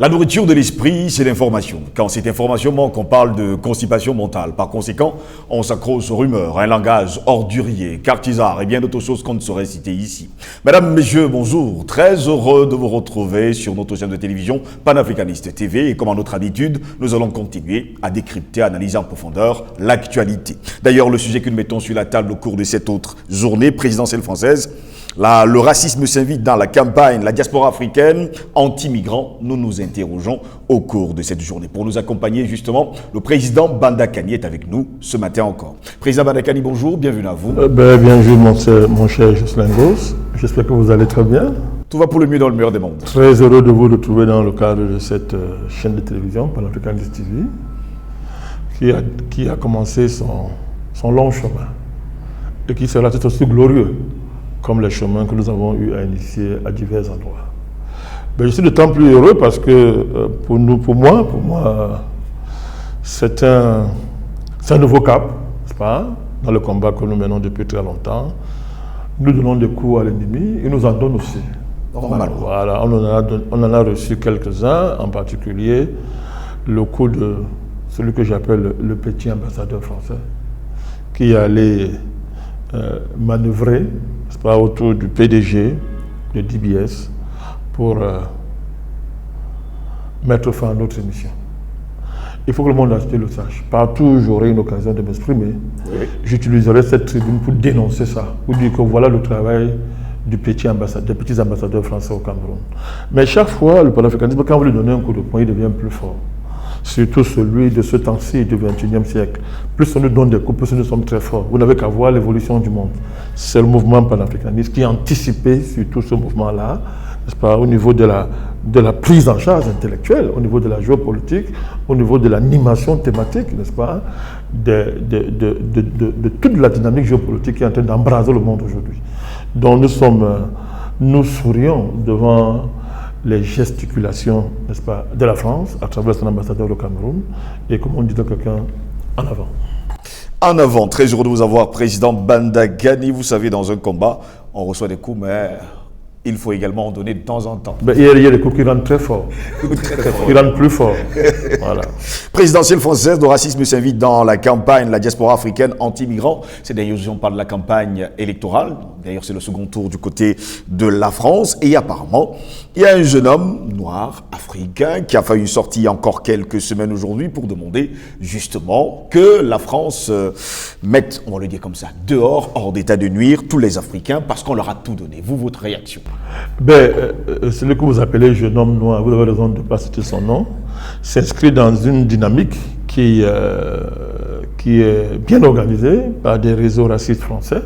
La nourriture de l'esprit, c'est l'information. Quand cette information manque, on parle de constipation mentale. Par conséquent, on s'accroche aux rumeurs, à un langage ordurier, cartisard et bien d'autres choses qu'on ne saurait citer ici. Mesdames, Messieurs, bonjour. Très heureux de vous retrouver sur notre chaîne de télévision Panafricaniste TV. Et comme à notre habitude, nous allons continuer à décrypter, à analyser en profondeur l'actualité. D'ailleurs, le sujet que nous mettons sur la table au cours de cette autre journée présidentielle française, le racisme s'invite dans la campagne, la diaspora africaine anti-migrants. Nous nous interrogeons au cours de cette journée. Pour nous accompagner, justement, le président Bandakani est avec nous ce matin encore. Président Bandakani, bonjour, bienvenue à vous. Bienvenue, mon cher Jocelyn Gos. J'espère que vous allez très bien. Tout va pour le mieux dans le meilleur des mondes. Très heureux de vous retrouver dans le cadre de cette chaîne de télévision, Panafricaniste TV, qui a commencé son long chemin et qui sera tout aussi glorieux comme les chemins que nous avons eu à initier à divers endroits. Je suis d'autant plus heureux parce que pour moi, c'est un nouveau cap, n'est-ce pas, dans le combat que nous menons depuis très longtemps. Nous donnons des coups à l'ennemi, il nous en donne aussi. Normal. Voilà, on en a reçu quelques-uns, en particulier le coup de celui que j'appelle le petit ambassadeur français, qui allait manœuvrer, n'est-ce pas, autour du PDG de DBS pour mettre fin à notre émission. Il faut que le monde entier le sache. Partout où j'aurai une occasion de m'exprimer, j'utiliserai cette tribune pour dénoncer ça, pour dire que voilà le travail des petits ambassadeurs français au Cameroun. Mais chaque fois, le panafricanisme, quand vous lui donnez un coup de poing, il devient plus fort. Surtout celui de ce temps-ci du XXIe siècle. Plus on nous donne des coups, plus nous sommes très forts. Vous n'avez qu'à voir l'évolution du monde. C'est le mouvement panafricaniste qui a anticipé surtout ce mouvement-là, n'est-ce pas, au niveau de la prise en charge intellectuelle, au niveau de la géopolitique, au niveau de l'animation thématique, n'est-ce pas, de toute la dynamique géopolitique qui est en train d'embraser le monde aujourd'hui. Donc nous sourions devant les gesticulations, n'est-ce pas, de la France à travers son ambassadeur au Cameroun, et comme on dit à quelqu'un, en avant. En avant, très heureux de vous avoir, président Bandakani. Vous savez, dans un combat, on reçoit des coups, mais il faut également en donner de temps en temps. Il y a des coups qui rendent très fort, qui rendent plus fort. Voilà. Présidentielle française, le racisme s'invite dans la campagne, la diaspora africaine anti-migrants. Ces derniers jours, on parle de la campagne électorale. D'ailleurs, c'est le second tour du côté de la France. Et apparemment, il y a un jeune homme noir, africain, qui a fait une sortie encore quelques semaines aujourd'hui pour demander justement que la France mette, on va le dire comme ça, dehors, hors d'état de nuire, tous les Africains parce qu'on leur a tout donné. Vous, votre réaction? Celui que vous appelez jeune homme noir, vous avez raison de ne pas citer son nom, s'inscrit dans une dynamique qui est bien organisée par des réseaux racistes français,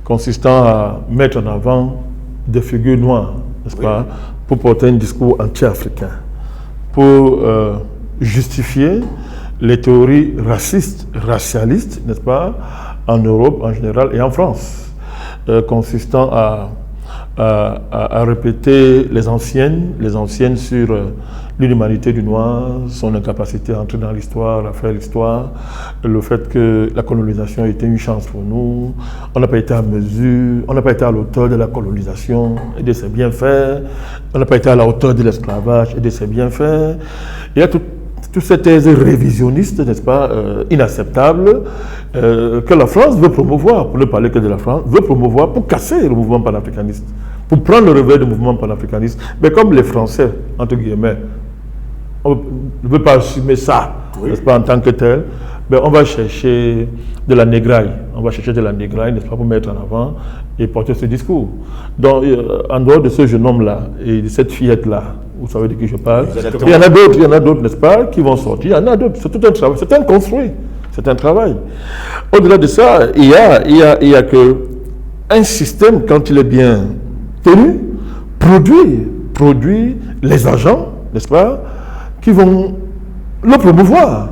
consistant à mettre en avant des figures noires, n'est-ce pas, pour porter un discours anti-africain, pour justifier les théories racistes, racialistes, n'est-ce pas, en Europe en général et en France, consistant à répéter les anciennes sur l'inhumanité du noir, son incapacité à entrer dans l'histoire, à faire l'histoire, le fait que la colonisation était une chance pour nous, on n'a pas été à mesure, on n'a pas été à la hauteur de la colonisation et de ses bienfaits, on n'a pas été à la hauteur de l'esclavage et de ses bienfaits. Il y a toute cette thèse révisionniste, n'est-ce pas, inacceptable, que la France veut promouvoir, pour ne parler que de la France, veut promouvoir pour casser le mouvement panafricaniste, pour prendre le relais du mouvement panafricaniste. Mais comme les Français, entre guillemets, on ne veut pas assumer ça, n'est-ce pas, en tant que tel, on va chercher de la négraille, n'est-ce pas, pour mettre en avant et porter ce discours. Donc, en dehors de ce jeune homme-là et de cette fillette-là, vous savez de qui je parle, il y en a d'autres, n'est-ce pas, qui vont sortir, il y en a d'autres, c'est tout un travail, c'est un construit, c'est un travail. Au-delà de ça, il y a que un système, quand il est bien tenu, produit les agents, n'est-ce pas, qui vont le promouvoir.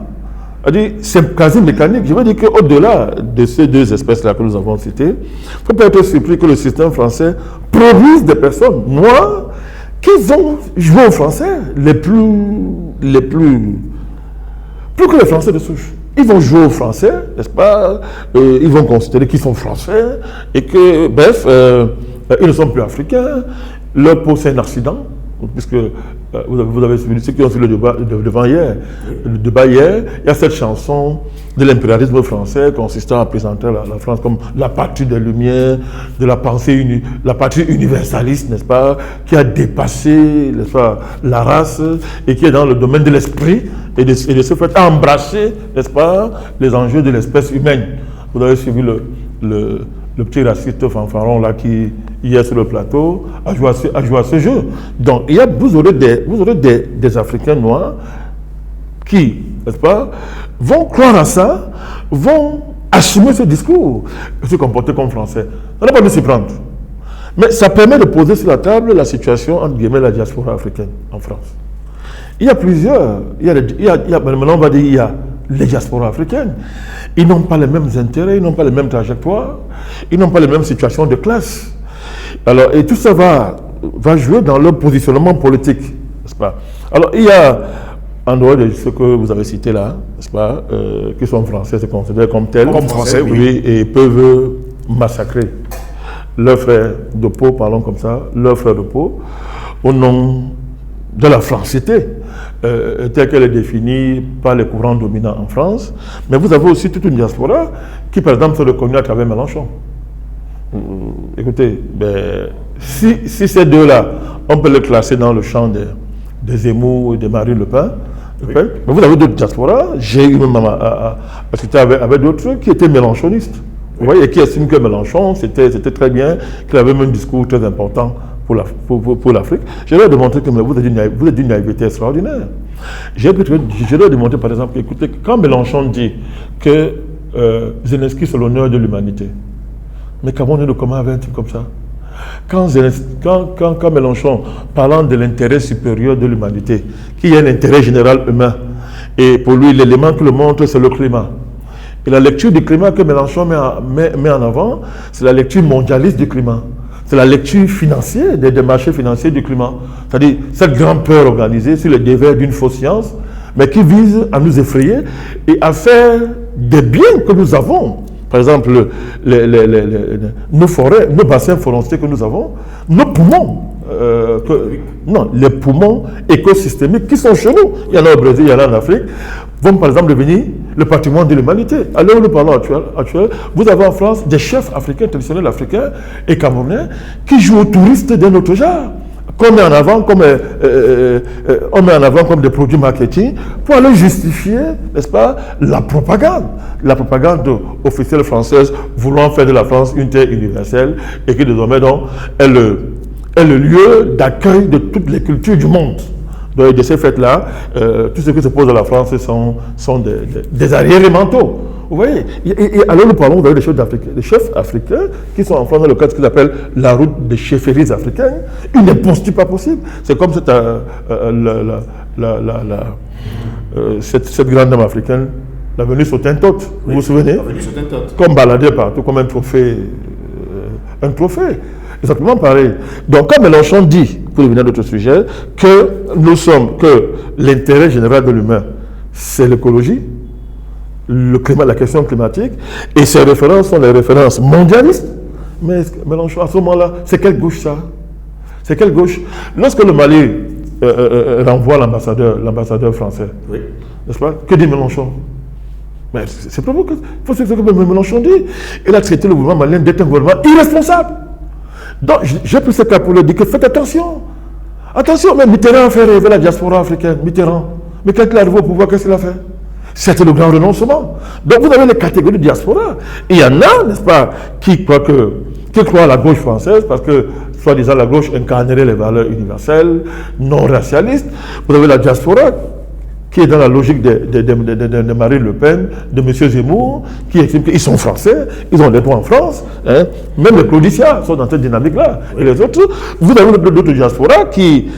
C'est quasi mécanique. Je veux dire qu'au-delà de ces deux espèces-là que nous avons citées, il ne faut pas être surpris que le système français produise des personnes noires qui vont jouer aux Français plus que les Français de souche. Ils vont jouer aux Français, n'est-ce pas, ils vont considérer qu'ils sont Français et que, bref, ils ne sont plus africains. Leur peau, c'est un accident. puisque vous avez suivi ceux qui ont suivi le débat hier, il y a cette chanson de l'impérialisme français consistant à présenter la France comme la patrie des Lumières, de la pensée, la patrie universaliste, n'est-ce pas, qui a dépassé, n'est-ce pas, la race et qui est dans le domaine de l'esprit et de ce fait embrasser, n'est-ce pas, les enjeux de l'espèce humaine. Vous avez suivi le petit raciste fanfaron là qui, hier sur le plateau, a joué à ce jeu. Donc, vous aurez des Africains noirs qui, n'est-ce pas, vont croire à ça, vont assumer ce discours et se comporter comme Français. On n'a pas de s'y prendre. Mais ça permet de poser sur la table la situation, entre guillemets, la diaspora africaine en France. Il y a plusieurs, maintenant on va dire, il y a les diasporas africaines. Ils n'ont pas les mêmes intérêts, ils n'ont pas les mêmes trajectoires, ils n'ont pas les mêmes situations de classe. Alors, et tout ça va jouer dans leur positionnement politique, n'est-ce pas? Alors, il y a, en dehors de ce que vous avez cité là, n'est-ce pas, qui sont français, se considèrent comme tels, comme français, oui, et peuvent massacrer leurs frères de peau, parlons comme ça, leurs frères de peau, au nom de la francité, telle qu'elle est définie par les courants dominants en France. Mais vous avez aussi toute une diaspora qui, par exemple, se reconnaît à travers Mélenchon. Écoutez, si ces deux-là, on peut les classer dans le champ de Zemmour et de Marine Le Pen, oui. Mais vous avez d'autres diasporas, j'ai eu même à discuter avec d'autres qui étaient mélenchonistes. Oui. Vous voyez, qui estiment que Mélenchon, c'était très bien, qu'il avait même un discours très important pour l'Afrique. Je leur ai démontré que vous êtes d'une naïveté extraordinaire. Je leur ai démontré, par exemple, écoutez, quand Mélenchon dit que Zelensky c'est l'honneur de l'humanité, mais qu'avons nous de commun avec un type comme ça? Quand Mélenchon, parlant de l'intérêt supérieur de l'humanité, qui est un intérêt général humain, et pour lui, l'élément qui le montre, c'est le climat. Et la lecture du climat que Mélenchon met en avant, c'est la lecture mondialiste du climat. C'est la lecture financière des marchés financiers du climat. C'est-à-dire cette grande peur organisée sur les dévers d'une fausse science, mais qui vise à nous effrayer et à faire des biens que nous avons. Par exemple, nos forêts, nos bassins forestiers que nous avons, nos poumons, les poumons écosystémiques qui sont chez nous, il y en a au Brésil, il y en a en Afrique, vont par exemple devenir le patrimoine de l'humanité. À l'heure où nous parlons actuel, vous avez en France des chefs africains, traditionnels africains et camerounais qui jouent aux touristes d'un autre genre, qu'on met en avant comme des produits marketing pour aller justifier, n'est-ce pas, la propagande officielle française voulant faire de la France une terre universelle et qui désormais donc est le lieu d'accueil de toutes les cultures du monde. Donc, de ces faits-là, tout ce qui se pose à la France sont des arriérés mentaux. Vous voyez, et alors nous parlons, vous avez des chefs africains qui sont en France dans le cadre de ce qu'ils appellent la route des chefferies africaines. Une imposture pas possible. C'est comme cette grande dame africaine, la venue sur Tintote, vous vous souvenez? Comme baladée partout, comme un trophée. Exactement pareil. Donc, quand Mélenchon dit, pour revenir à notre sujet, que l'intérêt général de l'humain, c'est l'écologie, le climat, la question climatique, et ces références sont les références mondialistes. Mais Mélenchon, à ce moment-là, c'est quelle gauche ça? C'est quelle gauche? Lorsque le Mali renvoie l'ambassadeur français, oui, n'est-ce pas? Que dit Mélenchon? Mais c'est provocateur. Il faut ce que Mélenchon dit. Il a traité le gouvernement malien d'être un gouvernement irresponsable. Donc, j'ai pris ce cas pour lui dire que faites attention. Attention, mais Mitterrand a fait rêver la diaspora africaine. Mitterrand. Mais quand il est arrivé au pouvoir, qu'est-ce qu'il a fait? C'était le grand renoncement. Donc, vous avez les catégories de diaspora. Et il y en a, n'est-ce pas, qui croient à la gauche française parce que, soi-disant, la gauche incarnerait les valeurs universelles, non racialistes. Vous avez la diaspora qui est dans la logique de Marine Le Pen, de M. Zemmour, qui estiment qu'ils sont français, ils ont des droits en France. Hein. Même les Claudiciens sont dans cette dynamique-là. Oui. Et les autres, vous avez d'autres diasporas qui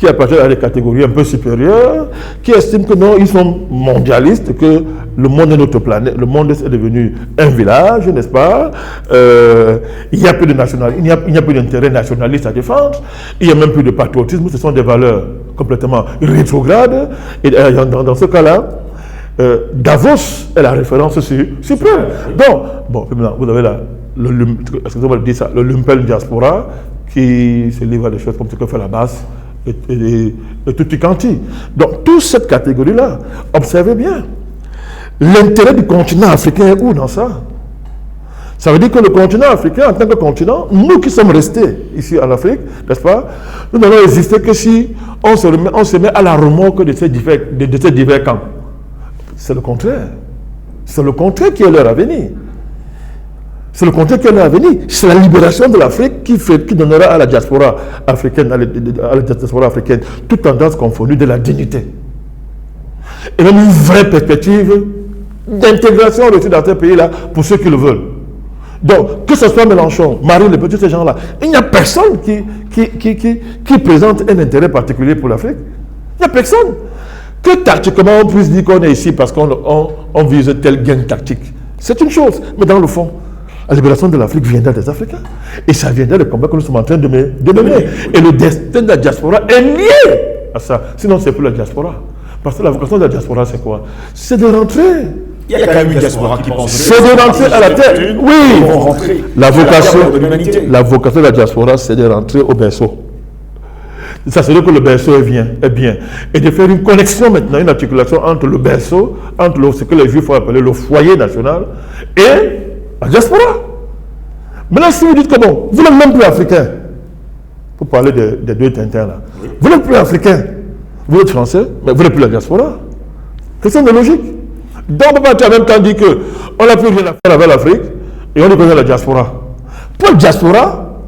appartiennent à des catégories un peu supérieures, qui estiment que non, ils sont mondialistes, que le monde est notre planète, le monde est devenu un village, n'est-ce pas? Il n'y a plus de nationalisme, il n'y a plus d'intérêt nationaliste à défendre, il n'y a même plus de patriotisme, ce sont des valeurs complètement rétrogrades. Et dans ce cas-là, Davos est la référence suprême. Donc, bon, vous avez le Lumpel diaspora qui se livre à des choses comme ce que fait la basse et tout quanti. Donc, toute cette catégorie-là, observez bien, l'intérêt du continent africain est où dans ça? Ça veut dire que le continent africain, en tant que continent, nous qui sommes restés ici en Afrique, n'est-ce pas, nous n'allons exister que si on se met à la remorque de ces divers camps. C'est le contraire. C'est le contraire qui est leur avenir. C'est le contraire qui est leur avenir. C'est la libération de l'Afrique qui donnera à la diaspora africaine, toute tendance confondue, de la dignité. Et même une vraie perspective d'intégration reçue dans ces pays-là pour ceux qui le veulent. Donc, que ce soit Mélenchon, Marine Le Pen, tous ces gens-là, il n'y a personne qui présente un intérêt particulier pour l'Afrique. Il n'y a personne. Que tactiquement on puisse dire qu'on est ici parce qu'on vise tel gain tactique. C'est une chose. Mais dans le fond, la libération de l'Afrique viendra des Africains. Et ça viendra des combats que nous sommes en train de mener. Et le destin de la diaspora est lié à ça. Sinon, c'est plus la diaspora. Parce que la vocation de la diaspora, c'est quoi? C'est de rentrer. Il y a quand même une diaspora qui pense. C'est de rentrer à la tête. Oui. Ils vont rentrer. La vocation de la diaspora, c'est de rentrer au berceau. Ça, c'est dire que le berceau est bien. Et de faire une connexion maintenant, une articulation entre le berceau, entre ce que les Juifs ont appelé le foyer national et la diaspora. Maintenant, si vous dites que bon, vous n'êtes même plus africain, pour parler des deux Tintins là, vous n'êtes plus africain, vous êtes français, mais vous n'êtes plus la diaspora. Question de logique. Donc, on ne peut pas en même temps dire qu'on n'a plus rien à faire avec l'Afrique et on est connaît la diaspora. Pour la diaspora,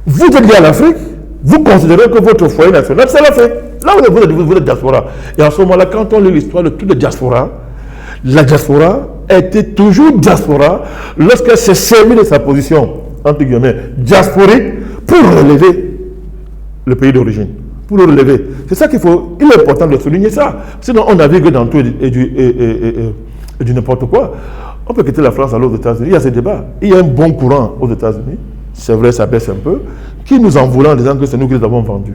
vous êtes lié à l'Afrique, vous considérez que votre foyer national, c'est l'Afrique. Là, vous êtes diaspora. Et en ce moment-là, quand on lit l'histoire de toute la diaspora a été toujours diaspora lorsqu'elle s'est servie de sa position, entre guillemets, diasporique, pour relever le pays d'origine. Pour le relever. C'est ça qu'il faut. Il est important de souligner ça. Sinon, on navigue dans tout et du n'importe quoi. On peut quitter la France aller aux États-Unis. Il y a ce débat. Il y a un bon courant aux États-Unis. C'est vrai, ça baisse un peu. Qui nous en voulait en disant que c'est nous qui les avons vendus.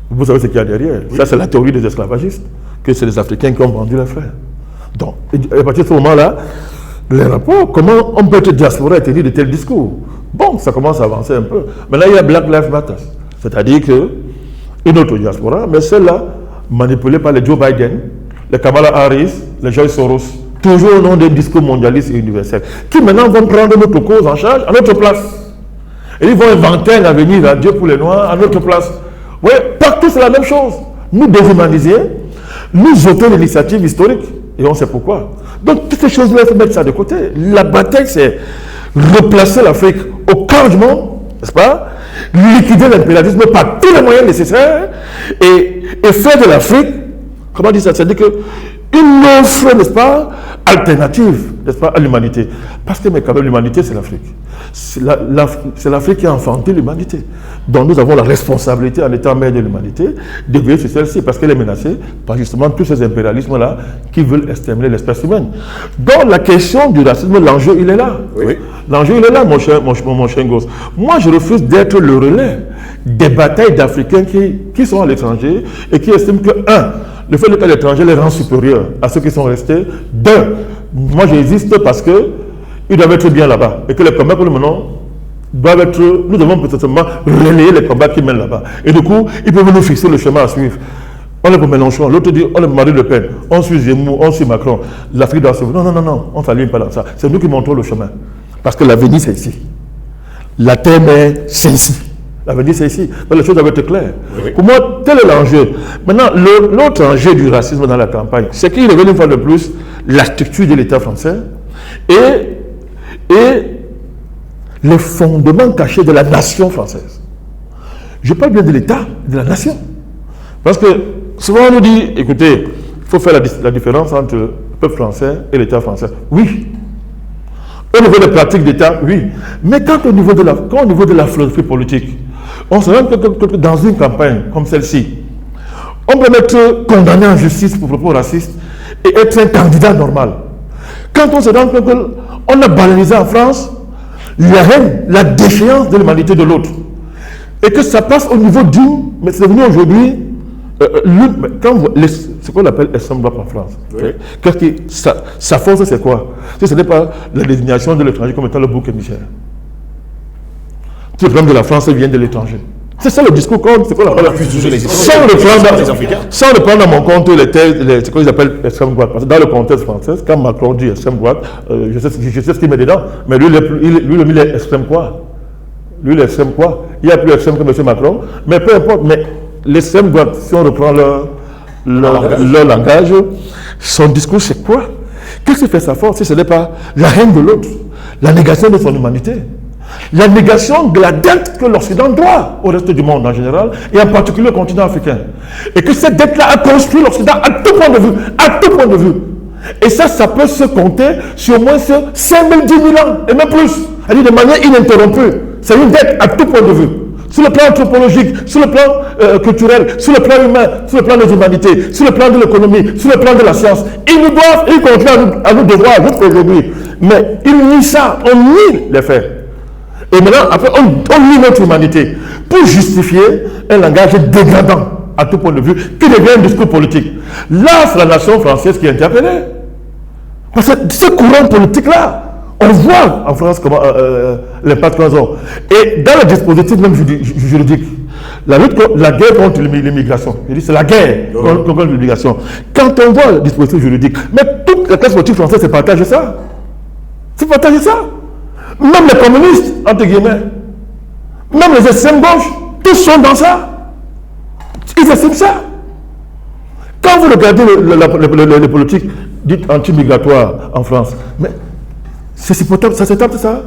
Vous savez ce qu'il y a derrière. Oui. Ça, c'est la théorie des esclavagistes. Que c'est les Africains qui ont vendu leurs frères. Donc, à partir de ce moment-là, les rapports, comment on peut être diaspora et tenir de tels discours? Bon, ça commence à avancer un peu. Maintenant, il y a Black Lives Matter. C'est-à-dire qu'une autre diaspora, mais celle-là, manipulée par les Joe Biden, les Kamala Harris, les George Soros, toujours au nom des discours mondialistes et universels, qui maintenant vont prendre notre cause en charge à notre place. Et ils vont inventer un avenir à Dieu pour les Noirs à notre place. Oui, partout c'est la même chose. Nous déshumaniser, nous ôter l'initiative historique. Et on sait pourquoi. Donc toutes ces choses-là, il faut mettre ça de côté. La bataille, c'est replacer l'Afrique au cœur du monde, n'est-ce pas? Liquider l'impérialisme par tous les moyens nécessaires et faire de l'Afrique, comment dire ça? C'est-à-dire qu'une offre, n'est-ce pas, alternative, n'est-ce pas, à l'humanité. Parce que, mais quand même, l'humanité, c'est l'Afrique. C'est l'Afrique qui a enfanté l'humanité. Donc nous avons la responsabilité, en étant mère de l'humanité, de veiller sur celle-ci, parce qu'elle est menacée par justement tous ces impérialismes-là qui veulent exterminer l'espèce humaine. Donc la question du racisme, l'enjeu, il est là. Oui. L'enjeu, il est là, mon cher gosse. Moi, je refuse d'être le relais des batailles d'Africains qui sont à l'étranger et qui estiment que, le fait d'être à l'étranger les rend supérieurs à ceux qui sont restés. Deux, moi j'existe parce que ils doivent être bien là-bas. Et que les combats que nous menons doivent être. Nous devons peut-être relayer les combats qu'ils mènent là-bas. Et du coup, ils peuvent nous fixer le chemin à suivre. On est pour Mélenchon, l'autre dit on est pour Marine Le Pen, on suit Zemmour, on suit Macron. L'Afrique doit se. Non, on ne s'aligne pas dans ça. C'est nous qui montrons le chemin. Parce que l'avenir c'est ici. La terre mère c'est ici. L'avenir c'est ici. Mais les choses doivent être claires. Oui. Pour moi, tel est l'enjeu. Maintenant, l'autre enjeu du racisme dans la campagne, c'est qu'il révèle une fois de plus la structure de l'État français et les fondements cachés de la nation française. Je parle bien de l'État, de la nation. Parce que souvent on nous dit, écoutez, il faut faire la différence entre le peuple français et l'État français. Oui. Au niveau des pratiques d'État, oui. Mais quand au niveau de la philosophie politique, on se rend compte que dans une campagne comme celle-ci, on peut être condamné en justice pour propos racistes et être un candidat normal. Quand on se rend compte qu'on a banalisé en France la haine, la défiance de l'humanité de l'autre, et que ça passe au niveau d'une, mais c'est devenu aujourd'hui, ce qu'on appelle extrême droite en France. Oui. Sa force, c'est quoi? Ce n'est pas la désignation de l'étranger comme étant le bouc émissaire. Si le problème de la France vient de l'étranger. C'est ça le discours qu'on sans le prendre dans mon compte les thèses, ce qu'ils appellent extrême droite. Parce que dans le contexte français, quand Macron dit extrême droite, je sais ce qu'il met dedans, mais lui, il est extrême quoi? Lui, il est extrême quoi? Il n'y a plus extrême que M. Macron, mais peu importe. Mais l'extrême droite, si on reprend leur langage, son discours, c'est quoi? Qu'est-ce qui fait sa force si ce n'est pas la haine de l'autre, la négation de son humanité? La négation de la dette que l'Occident doit au reste du monde en général, et en particulier au continent africain. Et que cette dette-là a construit l'Occident à tout point de vue, à tout point de vue. Et ça peut se compter sur au moins 5 000, 10 000 ans, et même plus. C'est-à-dire de manière ininterrompue. C'est une dette à tout point de vue. Sur le plan anthropologique, sur le plan culturel, sur le plan humain, sur le plan des humanités, sur le plan de l'économie, sur le plan de la science. Ils continuent à nous devoir jusqu'à aujourd'hui. Mais ils nient ça, on nie les faits. Et maintenant, après, on nie notre humanité pour justifier un langage dégradant à tout point de vue qui devient un discours politique. Là, c'est la nation française qui est interpellée. Parce que ce courant politique-là, on voit en France comment l'impact qu'ils ont. Et dans le dispositif même juridique, la guerre contre l'immigration, je dis c'est la guerre contre l'immigration. Quand on voit le dispositif juridique, mais toute la classe politique française se partage ça. Se partage ça. Même les communistes, entre guillemets, même les extrêmes gauches, tous sont dans ça. Ils estiment ça. Quand vous regardez les politiques dites anti-migratoires en France, mais c'est supportable, ça s'étable ça.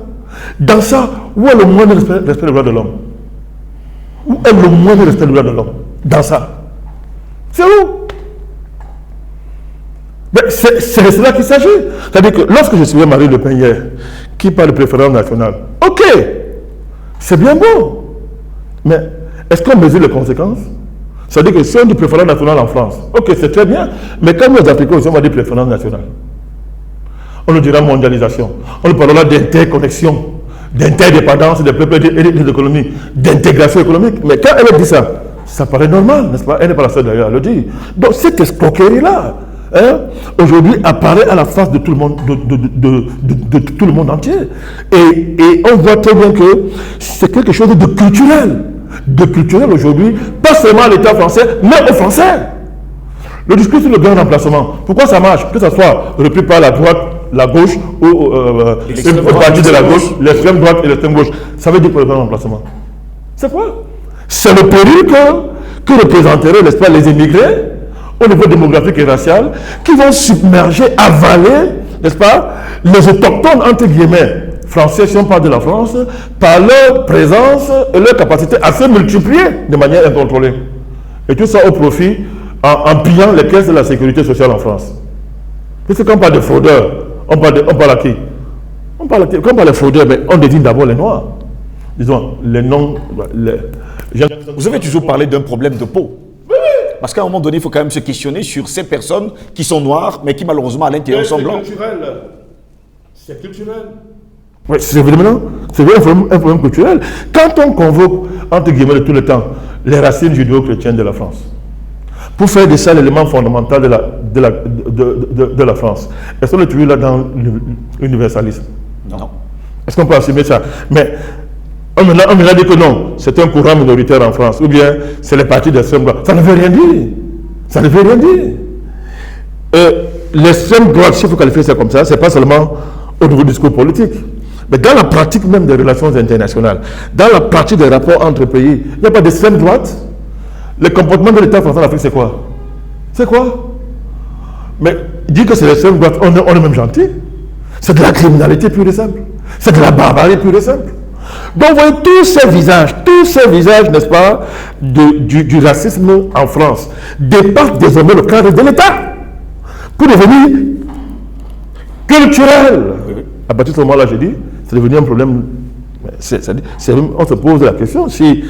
Dans ça, où est le moindre respect des droits de l'homme? Où est le moindre respect des droits de l'homme? Dans ça. C'est où? C'est cela qu'il s'agit. C'est-à-dire que lorsque je suivais Marine Le Pen hier, qui parle de préférence nationale, ok, c'est bien beau, mais est-ce qu'on mesure les conséquences? C'est-à-dire que si on dit préférence nationale en France, ok, c'est très bien, mais quand nous les Africains aussi on va dire préférence nationale, on nous dira mondialisation, on nous parlera d'interconnexion, d'interdépendance des peuples et des économies, d'intégration économique, mais quand elle dit ça, ça paraît normal, n'est-ce pas? Elle n'est pas la seule d'ailleurs à le dire. Donc cette escroquerie-là, aujourd'hui apparaît à la face de tout le monde, de tout le monde entier. Et on voit très bien que c'est quelque chose de culturel. De culturel aujourd'hui, pas seulement à l'État français, mais aux Français. Le discours sur le grand remplacement, pourquoi ça marche? Que ce soit repris par la droite, la gauche, ou une partie de la gauche, l'extrême droite et l'extrême gauche, ça veut dire pour le grand remplacement. C'est quoi? C'est le péril que représenteraient, n'est-ce pas, les immigrés au niveau démographique et racial, qui vont submerger, avaler, n'est-ce pas, les autochtones, entre guillemets, français, si on parle de la France, par leur présence et leur capacité à se multiplier de manière incontrôlée. Et tout ça au profit, en pillant les caisses de la sécurité sociale en France. Puisque quand on parle de fraudeurs, on parle à qui? Quand on parle de fraudeurs, mais on désigne d'abord les Noirs. Disons, les noms... Vous avez toujours parlé d'un problème de peau. Parce qu'à un moment donné, il faut quand même se questionner sur ces personnes qui sont noires, mais qui malheureusement à l'intérieur sont blancs. C'est culturel. Oui, c'est évidemment un problème culturel. Quand on convoque, entre guillemets, de tout le temps, les racines judéo-chrétiennes de la France, pour faire de ça l'élément fondamental de la France, est-ce qu'on est toujours là dans l'universalisme? Non. Est-ce qu'on peut assumer ça? Mais on me l'a dit que non, c'est un courant minoritaire en France, ou bien c'est les partis d'extrême droite. Ça ne veut rien dire. Ça ne veut rien dire. L'extrême droite, s'il faut qualifier ça comme ça, c'est pas seulement au niveau du discours politique, mais dans la pratique même des relations internationales, dans la pratique des rapports entre pays, il n'y a pas d'extrême droite. Le comportement de l'État français en Afrique, c'est quoi? C'est quoi? Mais dire que c'est l'extrême droite, on est même gentil. C'est de la criminalité pure et simple. C'est de la barbarie pure et simple. Donc vous voyez tous ces visages, n'est-ce pas, du racisme en France, dépassent désormais le cadre de l'État pour devenir culturel. À partir de ce moment-là, j'ai dit, c'est devenu un problème. On se pose la question si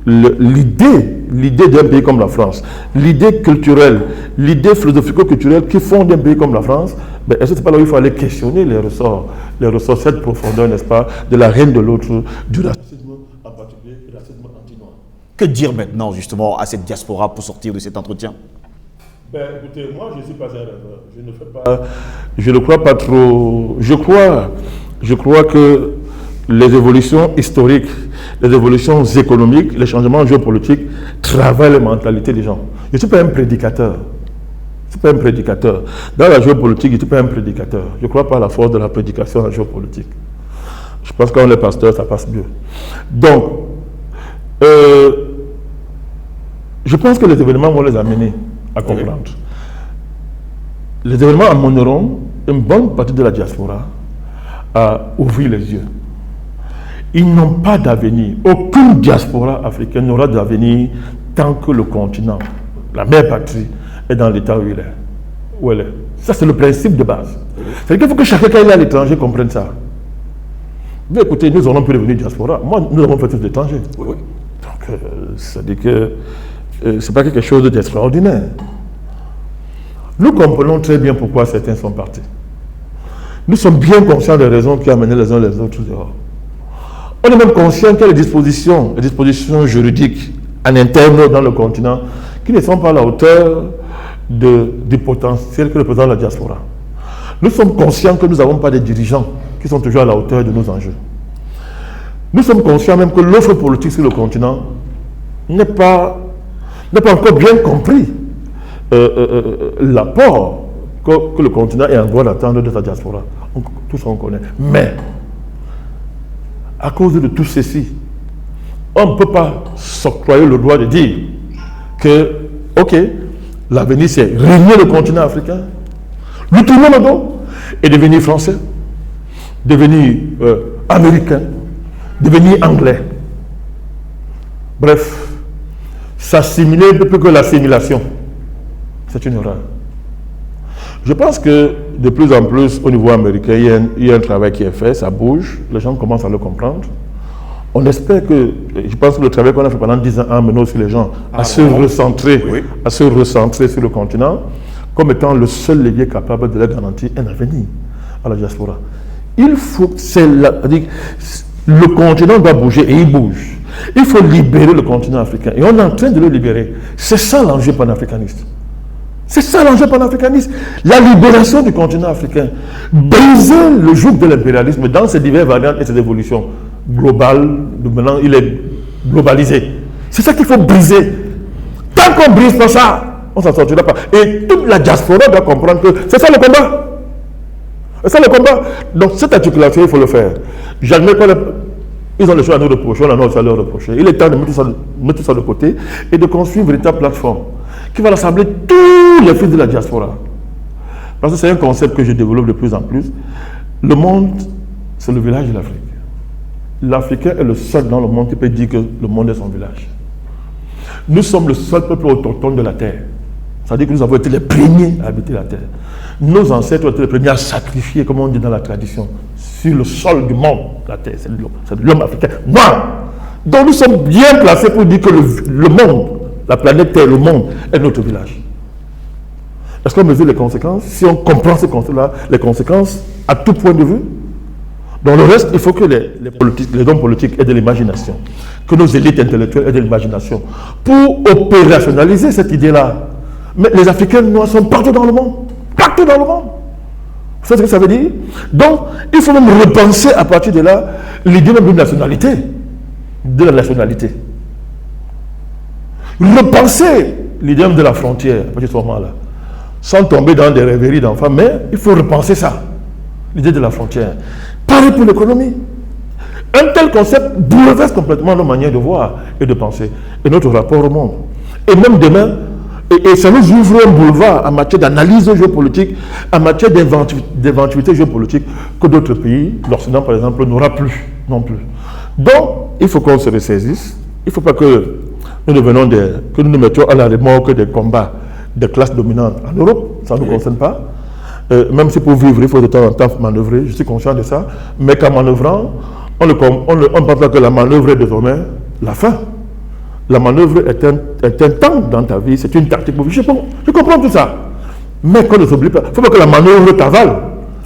l'idée d'un pays comme la France, l'idée culturelle, l'idée philosophico-culturelle qui fonde un pays comme la France, ben, est-ce que ce n'est pas là où il faut aller questionner les ressorts, cette profondeur, n'est-ce pas, de la haine de l'autre, du racisme en particulier, et du racisme anti-noir. Que dire maintenant justement à cette diaspora pour sortir de cet entretien? Ben, écoutez, moi je ne suis pas un rêveur. Je ne crois pas trop. Je crois que les évolutions historiques, les évolutions économiques, les changements géopolitiques travaillent les mentalités des gens. Je ne suis pas un prédicateur. Je ne suis pas un prédicateur. Dans la géopolitique, je ne suis pas un prédicateur. Je ne crois pas à la force de la prédication en géopolitique. Je pense que quand on est pasteur, ça passe mieux. Donc, je pense que les événements vont les amener à comprendre. Les événements amèneront une bonne partie de la diaspora à ouvrir les yeux. Ils n'ont pas d'avenir. Aucune diaspora africaine n'aura d'avenir tant que le continent, la mère patrie, est dans l'état où elle est. Ça, c'est le principe de base. C'est-à-dire qu'il faut que chacun qui est à l'étranger comprenne ça. Mais écoutez, nous aurons pu devenir diaspora. Moi, nous avons fait tous l'étranger. Donc, c'est-à-dire que ce n'est pas quelque chose d'extraordinaire. Nous comprenons très bien pourquoi certains sont partis. Nous sommes bien conscients des raisons qui amenaient les uns les autres dehors. On est même conscient qu'il y a des dispositions juridiques en interne dans le continent qui ne sont pas à la hauteur du potentiel que représente la diaspora. Nous sommes conscients que nous n'avons pas des dirigeants qui sont toujours à la hauteur de nos enjeux. Nous sommes conscients même que l'offre politique sur le continent n'a pas encore bien compris l'apport que le continent est en droit d'attendre de sa diaspora. Tous on connaît. Mais, à cause de tout ceci, on ne peut pas s'octroyer le droit de dire que, ok, l'avenir c'est régner le continent africain, lui tourner le dos et devenir français, devenir américain, devenir anglais. Bref, s'assimiler plus que l'assimilation. C'est une erreur. Je pense que de plus en plus au niveau américain, il y a un travail qui est fait, ça bouge, les gens commencent à le comprendre. On espère que, je pense que le travail qu'on a fait pendant 10 ans a mené aussi les gens à se recentrer sur le continent comme étant le seul levier capable de leur garantir un avenir à la diaspora. Il faut, le continent doit bouger et il bouge. Il faut libérer le continent africain et on est en train de le libérer. C'est ça l'enjeu panafricaniste. C'est ça l'enjeu panafricaniste. La libération du continent africain. Briser le joug de l'impérialisme dans ses diverses variantes et ses évolutions globales. Maintenant, il est globalisé. C'est ça qu'il faut briser. Tant qu'on ne brise pas ça, on ne s'en sortira pas. Et toute la diaspora doit comprendre que c'est ça le combat. C'est ça le combat. Donc cette articulation, il faut le faire. J'admets qu'ils ont les choses à nous reprocher, on en a aussi à leur reprocher. Il est temps de mettre ça de côté et de construire une véritable plateforme qui va rassembler tous les fils de la diaspora. Parce que c'est un concept que je développe de plus en plus. Le monde, c'est le village de l'Afrique. L'Africain est le seul dans le monde qui peut dire que le monde est son village. Nous sommes le seul peuple autochtone de la terre. C'est-à-dire que nous avons été les premiers à habiter la terre. Nos ancêtres ont été les premiers à sacrifier, comme on dit dans la tradition, sur le sol du monde, la terre. C'est l'homme africain noir. Donc nous sommes bien placés pour dire que le monde, la planète Terre, le monde, est notre village. Est-ce qu'on mesure les conséquences? Si on comprend ces conséquences-là, les conséquences à tout point de vue. Dans le reste, il faut que les hommes politiques aient de l'imagination, que nos élites intellectuelles aient de l'imagination pour opérationnaliser cette idée-là. Mais les Africains noirs sont partout dans le monde. Partout dans le monde. Vous savez ce que ça veut dire? Donc, il faut même repenser à partir de là l'idée même d'une nationalité. De la nationalité. Repenser l'idée de la frontière à partir de ce moment-là, sans tomber dans des rêveries d'enfants, mais il faut repenser ça, l'idée de la frontière. Pareil pour l'économie. Un tel concept bouleverse complètement nos manières de voir et de penser, et notre rapport au monde. Et même demain, et ça nous ouvre un boulevard en matière d'analyse géopolitique, en matière d'éventualité géopolitique que d'autres pays, l'Occident par exemple, n'aura plus non plus. Donc, il faut qu'on se ressaisisse. Il ne faut pas que nous nous mettions à la remorque des combats des classes dominantes en Europe. Ça ne nous concerne pas. Même si pour vivre, il faut de temps en temps manœuvrer. Je suis conscient de ça. Mais qu'en manœuvrant, on pense pas que la manœuvre est désormais la fin. La manœuvre est un temps dans ta vie, c'est une tactique pour vivre. Je comprends tout ça. Mais qu'on ne s'oublie pas, il ne faut pas que la manœuvre t'avale.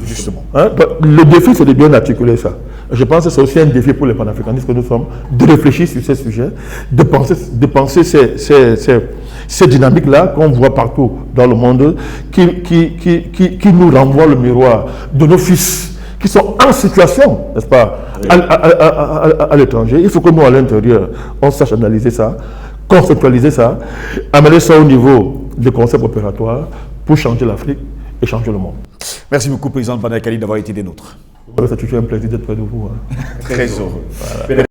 Justement. Hein? Le défi, c'est de bien articuler ça. Je pense que c'est aussi un défi pour les panafricanistes que nous sommes, de réfléchir sur ces sujets, de penser ces dynamiques-là qu'on voit partout dans le monde, qui nous renvoient le miroir de nos fils qui sont en situation, n'est-ce pas, à l'étranger. Il faut que nous, à l'intérieur, on sache analyser ça, conceptualiser ça, amener ça au niveau des concepts opératoires pour changer l'Afrique et changer le monde. Merci beaucoup, président Panay Kali, d'avoir été des nôtres. Ça a toujours un plaisir d'être près de vous. Très heureux. Voilà.